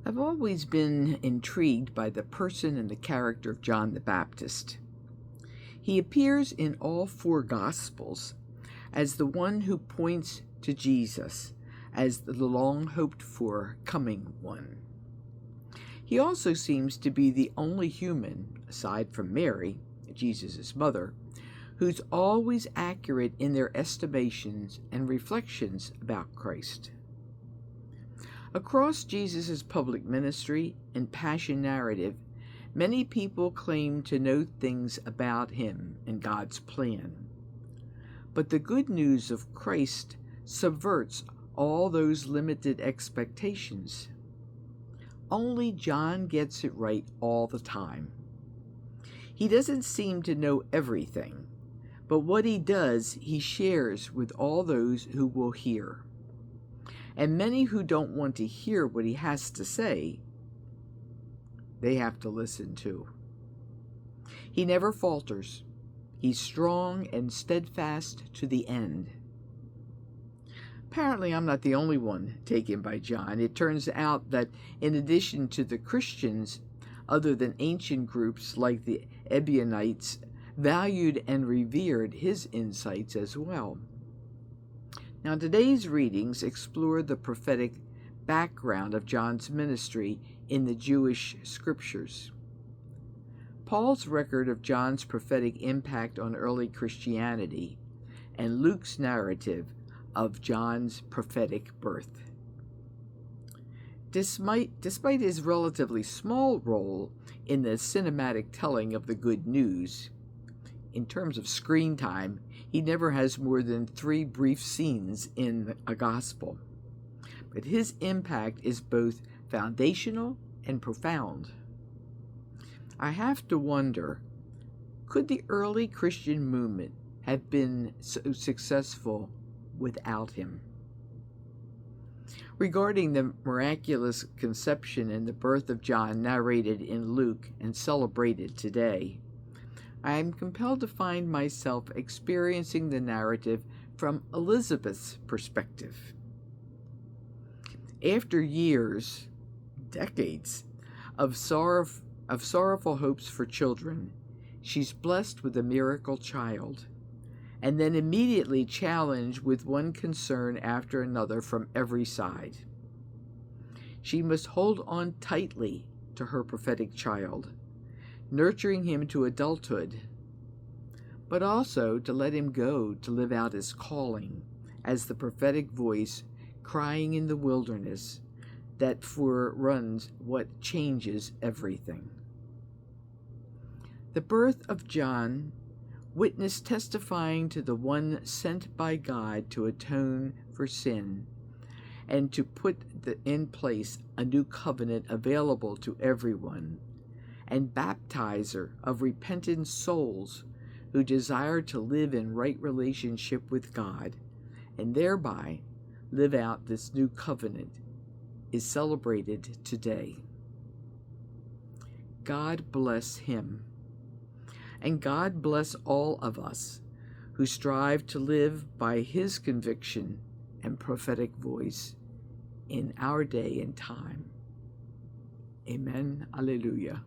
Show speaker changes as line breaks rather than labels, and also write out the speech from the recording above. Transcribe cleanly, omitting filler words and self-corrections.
I've always been intrigued by the person and the character of John the Baptist. He appears in all four Gospels as the one who points to Jesus as the long-hoped-for coming one. He also seems to be the only human, aside from Mary, Jesus' mother, who's always accurate in their estimations and reflections about Christ. Across Jesus' public ministry and passion narrative, many people claim to know things about him and God's plan. But the good news of Christ subverts all those limited expectations. Only John gets it right all the time. He doesn't seem to know everything, but what he does, he shares with all those who will hear. And many who don't want to hear what he has to say, they have to listen too. He never falters. He's strong and steadfast to the end. Apparently, I'm not the only one taken by John. It turns out that in addition to the Christians, other than ancient groups like the Ebionites, valued and revered his insights as well. Now, today's readings explore the prophetic background of John's ministry in the Jewish scriptures. Paul's record of John's prophetic impact on early Christianity, and Luke's narrative of John's prophetic birth. Despite his relatively small role in the cinematic telling of the good news, in terms of screen time, he never has more than 3 brief scenes in a gospel. But his impact is both foundational and profound. I have to wonder, could the early Christian movement have been so successful without him? Regarding the miraculous conception and the birth of John narrated in Luke and celebrated today, I am compelled to find myself experiencing the narrative from Elizabeth's perspective. After years, decades, of sorrowful hopes for children, she's blessed with a miracle child, and then immediately challenged with one concern after another from every side. She must hold on tightly to her prophetic child, nurturing him to adulthood, but also to let him go to live out his calling as the prophetic voice crying in the wilderness that foreruns what changes everything. The birth of John, witness testifying to the one sent by God to atone for sin and to put in place a new covenant available to everyone, and baptizer of repentant souls who desire to live in right relationship with God and thereby live out this new covenant, is celebrated today. God bless him, and God bless all of us who strive to live by his conviction and prophetic voice in our day and time. Amen. Alleluia.